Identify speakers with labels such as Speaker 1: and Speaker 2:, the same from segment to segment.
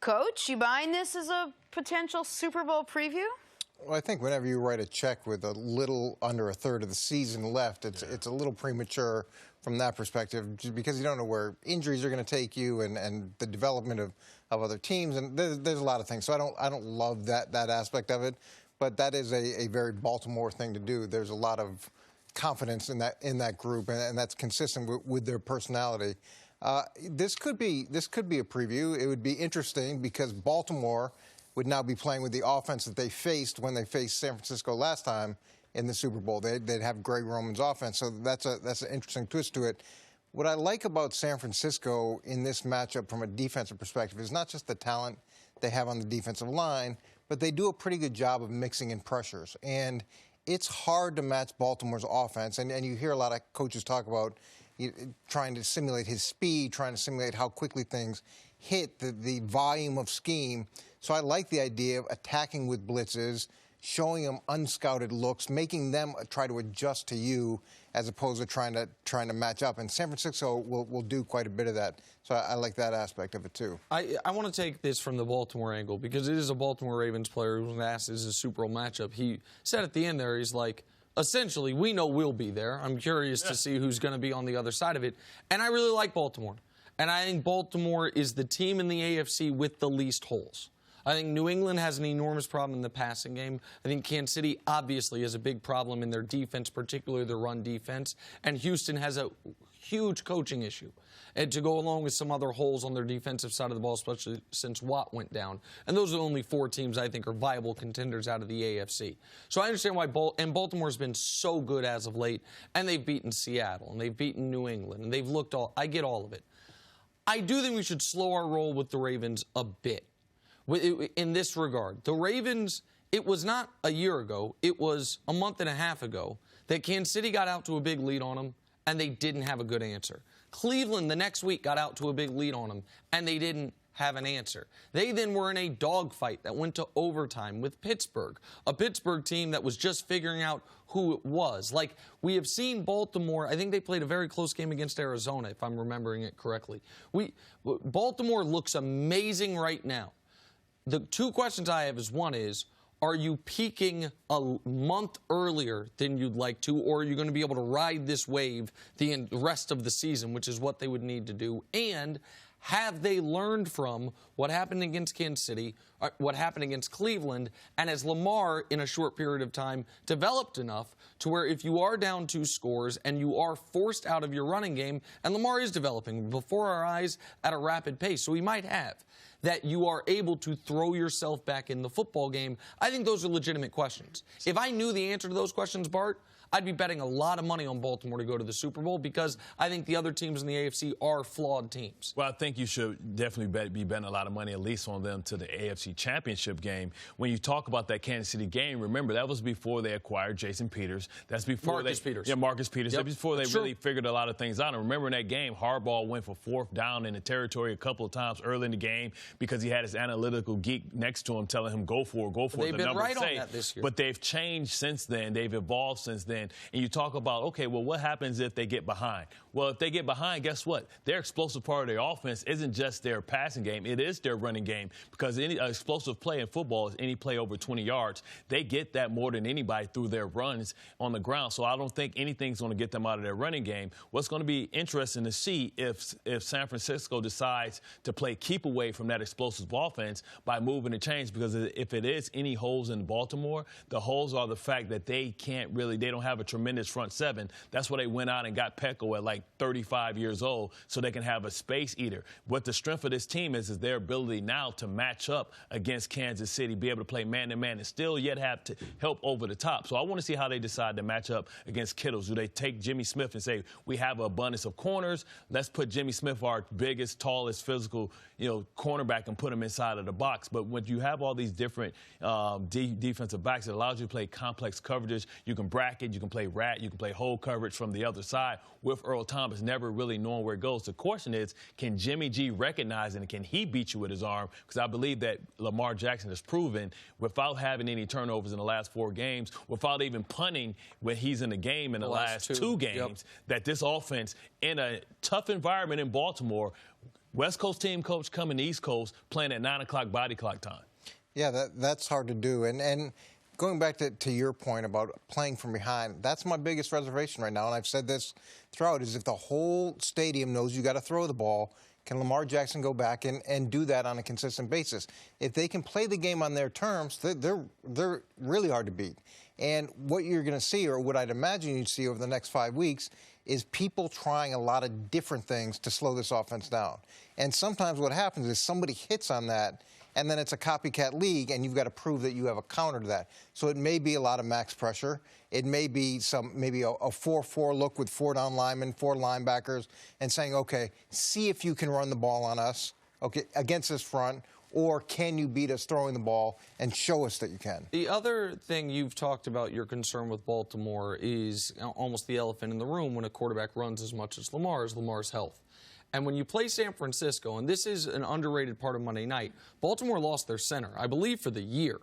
Speaker 1: Coach, you buying this as a potential Super Bowl preview?
Speaker 2: Well, I think whenever you write a check with a little under a third of the season left, it's a little premature from that perspective, just because you don't know where injuries are going to take you and the development of other teams, and there's a lot of things. So I don't love that aspect of it, but that is a very Baltimore thing to do. There's a lot of confidence in that group, and that's consistent with their personality. This could be a preview. It would be interesting because Baltimore would now be playing with the offense that they faced when they faced San Francisco last time in the Super Bowl. They'd have Greg Roman's offense, so that's an interesting twist to it. What I like about San Francisco in this matchup from a defensive perspective is not just the talent they have on the defensive line, but they do a pretty good job of mixing in pressures. And it's hard to match Baltimore's offense, and you hear a lot of coaches talk about trying to simulate his speed, trying to simulate how quickly things hit, the volume of scheme. So I like the idea of attacking with blitzes, showing them unscouted looks, making them try to adjust to you as opposed to trying to match up. And San Francisco will do quite a bit of that. So I like that aspect of it, too.
Speaker 3: I want to take this from the Baltimore angle because it is a Baltimore Ravens player who was asked, is a Super Bowl matchup. He said at the end there, he's like, essentially, we know we'll be there. I'm curious to see who's going to be on the other side of it. And I really like Baltimore. And I think Baltimore is the team in the AFC with the least holes. I think New England has an enormous problem in the passing game. I think Kansas City obviously has a big problem in their defense, particularly their run defense. And Houston has a huge coaching issue. And to go along with some other holes on their defensive side of the ball, especially since Watt went down. And those are the only four teams I think are viable contenders out of the AFC. So I understand why Baltimore's been so good as of late. And they've beaten Seattle, and they've beaten New England, and they've looked all. I get all of it. I do think we should slow our roll with the Ravens a bit. In this regard, the Ravens, it was not a year ago, it was a month and a half ago that Kansas City got out to a big lead on them, and they didn't have a good answer. Cleveland the next week got out to a big lead on them, and they didn't have an answer. They then were in a dogfight that went to overtime with Pittsburgh, a Pittsburgh team that was just figuring out who it was. Like, we have seen Baltimore, I think they played a very close game against Arizona, if I'm remembering it correctly. Baltimore looks amazing right now. The two questions I have is, one is, are you peaking a month earlier than you'd like to, or are you going to be able to ride this wave the rest of the season, which is what they would need to do? And have they learned from what happened against Kansas City, what happened against Cleveland, and has Lamar, in a short period of time, developed enough to where if you are down 2 scores and you are forced out of your running game, and Lamar is developing before our eyes at a rapid pace, so he might have, that you are able to throw yourself back in the football game? I think those are legitimate questions. If I knew the answer to those questions, Bart, I'd be betting a lot of money on Baltimore to go to the Super Bowl because I think the other teams in the AFC are flawed teams.
Speaker 4: Well, I think you should definitely be betting a lot of money, at least on them, to the AFC Championship game. When you talk about that Kansas City game, remember, that was before they acquired Jason Peters. That's before
Speaker 3: Marcus Peters.
Speaker 4: Yeah, Marcus Peters.
Speaker 3: Yep.
Speaker 4: That's before they really figured a lot of things out. And remember, in that game, Harbaugh went for 4th down in the territory a couple of times early in the game because he had his analytical geek next to him telling him, go for it, go for it.
Speaker 3: They've been right on that this year.
Speaker 4: But they've changed since then. They've evolved since then. And you talk about, okay, well, what happens if they get behind? Well, if they get behind, guess what? Their explosive part of their offense isn't just their passing game. It is their running game, because any explosive play in football is any play over 20 yards. They get that more than anybody through their runs on the ground. So I don't think anything's going to get them out of their running game. What's going to be interesting to see if San Francisco decides to play keep away from that explosive offense by moving and change, because if it is any holes in Baltimore, the holes are the fact that they don't have a tremendous front seven. That's why they went out and got Pecco at like 35 years old, so they can have a space eater. What the strength of this team is their ability now to match up against Kansas City, be able to play man-to-man and still yet have to help over the top. So I want to see how they decide to match up against Kittles. Do they take Jimmy Smith and say, we have an abundance of corners, let's put Jimmy Smith, our biggest, tallest, physical, cornerback, and put him inside of the box? But when you have all these different defensive backs, it allows you to play complex coverages. You can bracket, you can play rat, you can play hole coverage from the other side with Earl Thomas never really knowing where it goes. The question is, can Jimmy G recognize it, and can he beat you with his arm? Because I believe that Lamar Jackson has proven, without having any turnovers in the last 4 games, without even punting when he's in the game in the last two games, that this offense, in a tough environment in Baltimore, West Coast team coach coming to East Coast playing at 9 o'clock body clock time.
Speaker 2: Yeah, that's hard to do. And going back to your point about playing from behind, that's my biggest reservation right now, and I've said this throughout, is if the whole stadium knows you got to throw the ball, can Lamar Jackson go back and do that on a consistent basis? If they can play the game on their terms, they're really hard to beat. And what you're going to see, or what I'd imagine you'd see over the next 5 weeks, is people trying a lot of different things to slow this offense down. And sometimes what happens is somebody hits on that, and then it's a copycat league, and you've got to prove that you have a counter to that. So it may be a lot of max pressure. It may be maybe a 4-4 look with 4 down linemen, 4 linebackers, and saying, okay, see if you can run the ball on us, okay, against this front, or can you beat us throwing the ball and show us that you can?
Speaker 3: The other thing you've talked about, your concern with Baltimore, is almost the elephant in the room when a quarterback runs as much as Lamar's health. And when you play San Francisco, and this is an underrated part of Monday night, Baltimore lost their center, I believe, for the year.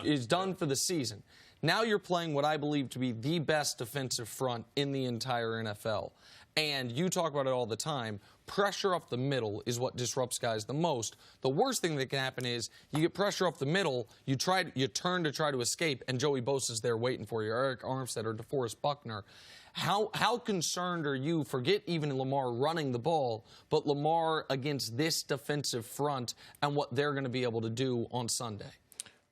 Speaker 3: He's done for the season. Now you're playing what I believe to be the best defensive front in the entire NFL. And you talk about it all the time. Pressure up the middle is what disrupts guys the most. The worst thing that can happen is you get pressure up the middle, you turn to try to escape, and Joey Bosa's there waiting for you, Eric Armstead or DeForest Buckner. How concerned are you, forget even Lamar running the ball, but Lamar against this defensive front and what they're going to be able to do on Sunday?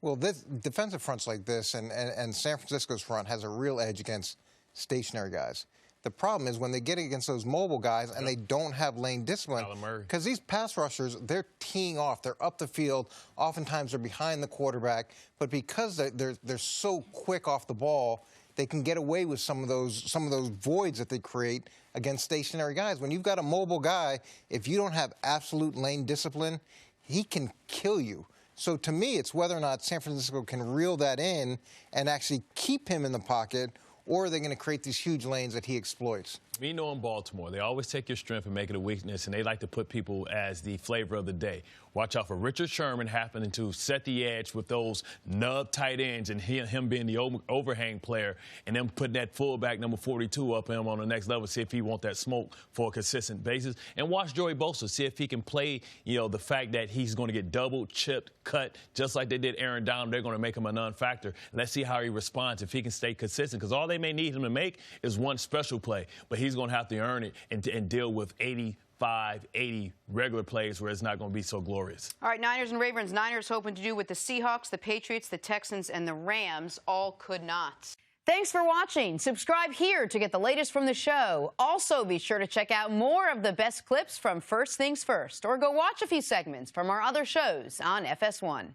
Speaker 2: Well, this defensive fronts like this and San Francisco's front has a real edge against stationary guys. The problem is when they get against those mobile guys and they don't have lane discipline, because these pass rushers, they're teeing off, they're up the field, oftentimes they're behind the quarterback, but because they're so quick off the ball, they can get away with some of those voids that they create against stationary guys. When you've got a mobile guy, if you don't have absolute lane discipline, he can kill you. So to me, it's whether or not San Francisco can reel that in and actually keep him in the pocket, or are they going to create these huge lanes that he exploits?
Speaker 4: Me knowing Baltimore, they always take your strength and make it a weakness, and they like to put people as the flavor of the day. Watch out for Richard Sherman happening to set the edge with those nub tight ends and him being the overhang player, and them putting that fullback number 42 up him on the next level, see if he want that smoke for a consistent basis. And watch Joey Bosa, see if he can play, the fact that he's going to get doubled, chipped, cut, just like they did Aaron Donald. They're going to make him a non-factor. Let's see how he responds, if he can stay consistent, because all they may need him to make is one special play, but he's going to have to earn it and deal with 85, 80 regular plays where it's not going to be so glorious.
Speaker 1: All right, Niners and Ravens. Niners hoping to do what the Seahawks, the Patriots, the Texans, and the Rams all could not. Thanks for watching. Subscribe here to get the latest from the show. Also, be sure to check out more of the best clips from First Things First, or go watch a few segments from our other shows on FS1.